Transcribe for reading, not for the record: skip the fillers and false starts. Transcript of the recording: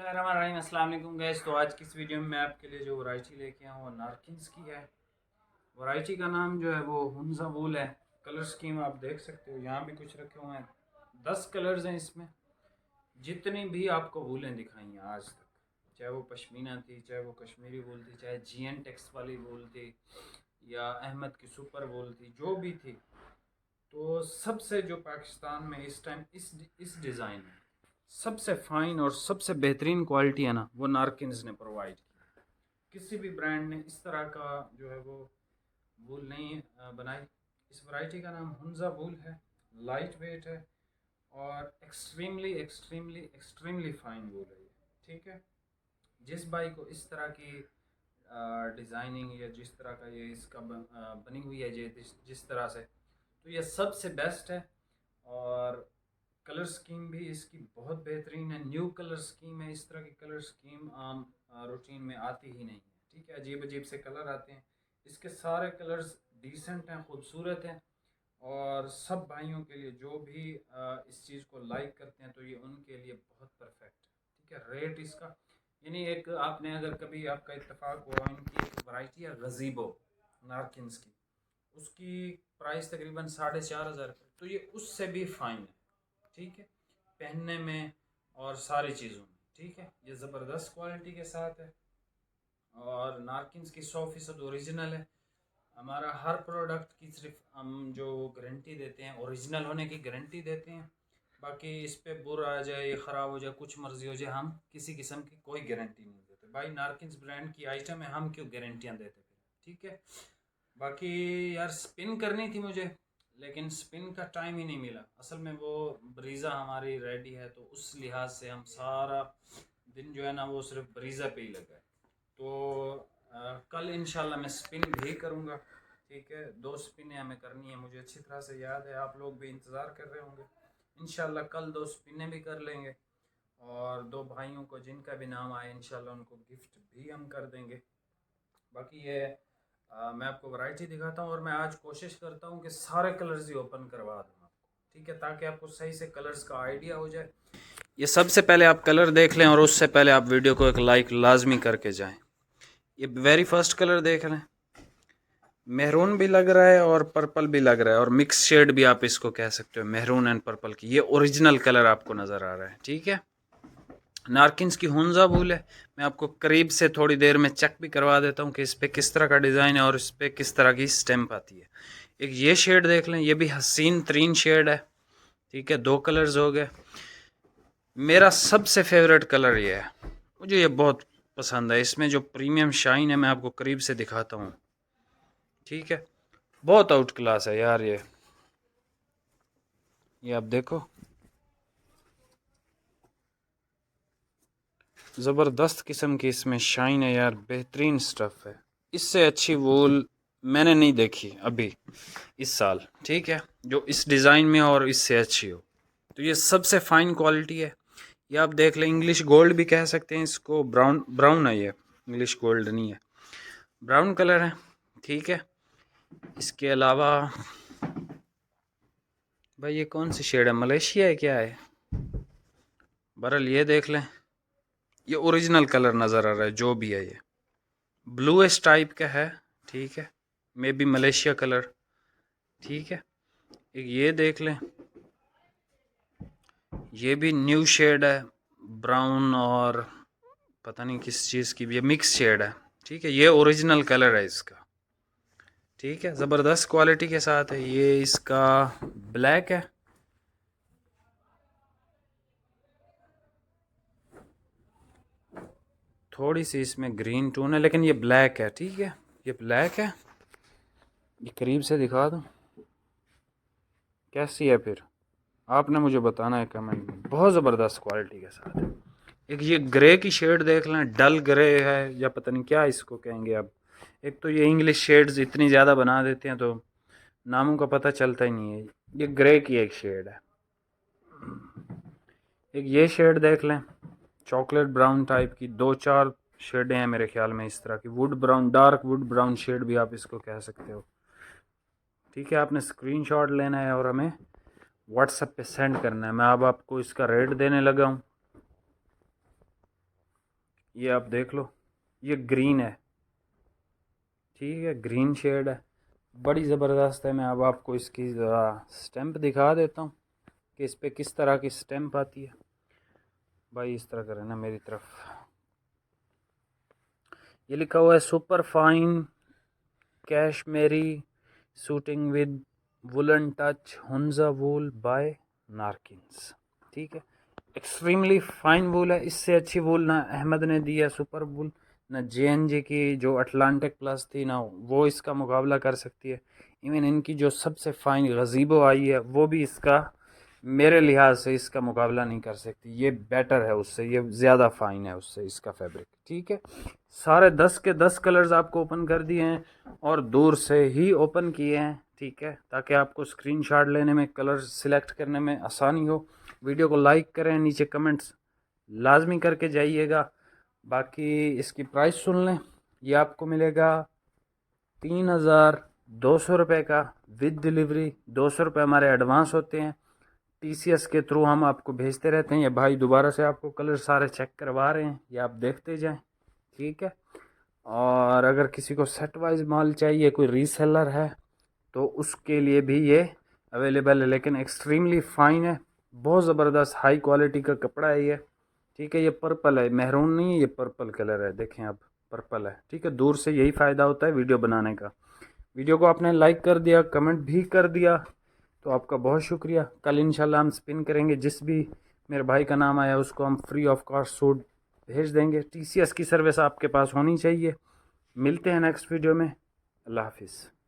बिस्मिल्लाहिर्रहमानिर्रहीम। अस्सलाम वालेकुम गाइस। तो आज की इस वीडियो में मैं आपके लिए जो वैरायटी लेके आया हूँ वो नारकिन्स की है। वैरायटी का नाम जो है वो हुंजा वूल है। कलर स्कीम आप देख सकते हो, यहाँ भी कुछ रखे हुए हैं। 10 कलर्स हैं इसमें। जितनी भी आपको वूलें दिखाई हैं आज तक, चाहे वो पश्मीना थी, चाहे वो कश्मीरी वूल थी, चाहे GN टेक्स वाली वूल थी या अहमद की सुपर वूल थी, जो भी थी, तो सबसे जो पाकिस्तान में इस टाइम इस डिज़ाइन में सबसे फ़ाइन और सबसे बेहतरीन क्वालिटी है ना, वो नारकिन्स ने प्रोवाइड की। किसी भी ब्रांड ने इस तरह का जो है वो वूल नहीं बनाई। इस वैरायटी का नाम हुंजा वूल है। लाइट वेट है और एक्सट्रीमली एक्सट्रीमली एक्सट्रीमली फ़ाइन वूल है ये। ठीक है, जिस भाई को इस तरह की डिज़ाइनिंग या जिस तरह का ये इसका बनी हुई है ये जिस तरह से, तो ये सबसे बेस्ट है। और कलर स्कीम भी इसकी बहुत बेहतरीन है। न्यू कलर स्कीम है। इस तरह की कलर स्कीम आम रूटीन में आती ही नहीं है। ठीक है, अजीब अजीब से कलर आते हैं। इसके सारे कलर्स डिसेंट हैं, खूबसूरत हैं और सब भाइयों के लिए जो भी इस चीज़ को लाइक करते हैं तो ये उनके लिए बहुत परफेक्ट है। ठीक है, रेट इसका यानी एक आपने अगर कभी आपका इत्तेफाक हुआ, इनकी एक वैरायटी है गजीबो नारकिन्स की, उसकी प्राइस तकरीबन 4,500 तो ये उससे भी फ़ाइन है। ठीक है, पहनने में और सारी चीज़ों में। ठीक है, ये ज़बरदस्त क्वालिटी के साथ है और नारकिन्स की 100% ओरिजिनल है। हमारा हर प्रोडक्ट की सिर्फ हम जो गारंटी देते हैं, ओरिजिनल होने की गारंटी देते हैं। बाकी इस पर बुरा आ जाए या ख़राब हो जाए, कुछ मर्जी हो जाए, हम किसी किस्म की कोई गारंटी नहीं देते। भाई नारकिन्स ब्रांड की आइटम है, हम क्यों गारंटियाँ देते फिर। ठीक है, बाकी यार स्पिन करनी थी मुझे, लेकिन स्पिन का टाइम ही नहीं मिला। असल में वो ब्रीज़ा हमारी रेडी है, तो उस लिहाज से हम सारा दिन जो है ना वो सिर्फ ब्रीज़ा पे ही लगा है। तो कल इंशाल्लाह मैं स्पिन भी करूँगा। ठीक है, 2 स्पिनें हमें करनी है, मुझे अच्छी तरह से याद है, आप लोग भी इंतज़ार कर रहे होंगे। इंशाल्लाह कल 2 स्पिनें भी कर लेंगे और 2 भाइयों को जिनका भी नाम आए इंशाल्लाह उनको गिफ्ट भी हम कर देंगे। बाकी ये मैं आपको वैरायटी दिखाता हूँ और मैं आज कोशिश करता हूँ कि सारे कलर्स ही ओपन करवा दूँ आपको। ठीक है, ताकि आपको सही से कलर्स का आइडिया हो जाए। ये सबसे पहले आप कलर देख लें और उससे पहले आप वीडियो को एक लाइक लाजमी करके जाएं। ये वेरी फर्स्ट कलर देख लें, मेहरून भी लग रहा है और पर्पल भी लग रहा है और मिक्स शेड भी आप इसको कह सकते हो, मेहरून एंड पर्पल की। ये ओरिजिनल कलर आपको नज़र आ रहा है। ठीक है, नारकिन्स की हुंजा वूल है। मैं आपको करीब से थोड़ी देर में चेक भी करवा देता हूँ कि इस पर किस तरह का डिज़ाइन है और इस पर किस तरह की स्टैम्प आती है। एक ये शेड देख लें, ये भी हसीन तरीन शेड है। ठीक है, 2 कलर्स हो गए। मेरा सबसे फेवरेट कलर ये है, मुझे ये बहुत पसंद है। इसमें जो प्रीमियम शाइन है मैं आपको करीब से दिखाता हूँ। ठीक है, बहुत आउट क्लास है यार ये आप देखो, ज़बरदस्त किस्म की इसमें शाइन है यार, बेहतरीन स्टफ़ है। इससे अच्छी वूल मैंने नहीं देखी अभी इस साल। ठीक है, जो इस डिज़ाइन में और इससे अच्छी हो, तो ये सबसे फ़ाइन क्वालिटी है। ये आप देख लें, इंग्लिश गोल्ड भी कह सकते हैं इसको। ब्राउन ब्राउन है ये, इंग्लिश गोल्ड नहीं है, ब्राउन कलर है। ठीक है, इसके अलावा भाई ये कौन सी शेड है, मलेशिया है क्या है? बहरहाल ये देख लें, ये ओरिजिनल कलर नज़र आ रहा है जो भी है, ये ब्लूइश टाइप का है। ठीक है, मे बी मलेशिया कलर। ठीक है, एक ये देख लें, ये भी न्यू शेड है, ब्राउन और पता नहीं किस चीज़ की भी, ये मिक्स शेड है। ठीक है, ये ओरिजिनल कलर है इसका। ठीक है, ज़बरदस्त क्वालिटी के साथ है। ये इसका ब्लैक है, थोड़ी सी इसमें ग्रीन टोन है, लेकिन ये ब्लैक है। ठीक है, ये ब्लैक है। ये करीब से दिखा दूँ कैसी है, फिर आपने मुझे बताना है कमेंट में। बहुत ज़बरदस्त क्वालिटी के साथ है। एक ये ग्रे की शेड देख लें, डल ग्रे है या पता नहीं क्या इसको कहेंगे अब। एक तो ये इंग्लिश शेड्स इतनी ज़्यादा बना देते हैं तो नामों का पता चलता ही नहीं है। ये ग्रे की एक शेड है। एक ये शेड देख लें, चॉकलेट ब्राउन टाइप की। 2-4 शेडें हैं मेरे ख्याल में इस तरह की। Wood brown, dark wood brown shade भी आप इसको कह सकते हो। ठीक है, आपने स्क्रीनशॉट लेना है और हमें व्हाट्सएप पे सेंड करना है। मैं अब आपको इसका रेट देने लगा हूँ। ये आप देख लो, ये ग्रीन है, ठीक है, ग्रीन शेड है, बड़ी ज़बरदस्त है। मैं अब आपको इसकी ज़रा स्टैम्प दिखा देता हूँ कि इस पर किस तरह की स्टैम्प आती है। भाई इस तरह करें ना मेरी तरफ, ये लिखा हुआ है super fine cashmere suiting with woolen touch Hunza wool by Narkins, ठीक है। एक्सट्रीमली फाइन वूल है, इससे अच्छी वूल ना अहमद ने दी है सुपर वूल, ना JNJ की जो अटलांटिक प्लस थी ना वो इसका मुकाबला कर सकती है। इवन इनकी जो सबसे फाइन गज़ीबो आई है वो भी इसका, मेरे लिहाज से इसका मुकाबला नहीं कर सकती। ये बेटर है उससे, ये ज़्यादा फाइन है उससे इसका फैब्रिक, ठीक है। सारे 10 के 10 कलर्स आपको ओपन कर दिए हैं और दूर से ही ओपन किए हैं, ठीक है, ताकि आपको स्क्रीनशॉट लेने में, कलर सिलेक्ट करने में आसानी हो। वीडियो को लाइक करें, नीचे कमेंट्स लाजमी करके जाइएगा। बाकी इसकी प्राइस सुन लें, ये आपको मिलेगा 3,200 रुपये का विद डिलीवरी। 200 रुपये हमारे एडवांस होते हैं, TCS के थ्रू हम आपको भेजते रहते हैं। ये भाई दोबारा से आपको कलर सारे चेक करवा रहे हैं, ये आप देखते जाएं, ठीक है। और अगर किसी को सेट वाइज माल चाहिए, कोई रीसेलर है, तो उसके लिए भी ये अवेलेबल है, लेकिन एक्सट्रीमली फ़ाइन है, बहुत ज़बरदस्त हाई क्वालिटी का कपड़ा है ये, ठीक है। ये पर्पल है, मेहरून नहीं है, ये पर्पल कलर है, देखें आप, पर्पल है, ठीक है। दूर से यही फ़ायदा होता है वीडियो बनाने का। वीडियो को आपने लाइक कर दिया, कमेंट भी कर दिया, तो आपका बहुत शुक्रिया। कल इंशाल्लाह हम स्पिन करेंगे, जिस भी मेरे भाई का नाम आया उसको हम फ्री ऑफ कॉस्ट सूट भेज देंगे। TCS की सर्विस आपके पास होनी चाहिए। मिलते हैं नेक्स्ट वीडियो में, अल्लाह हाफिज़।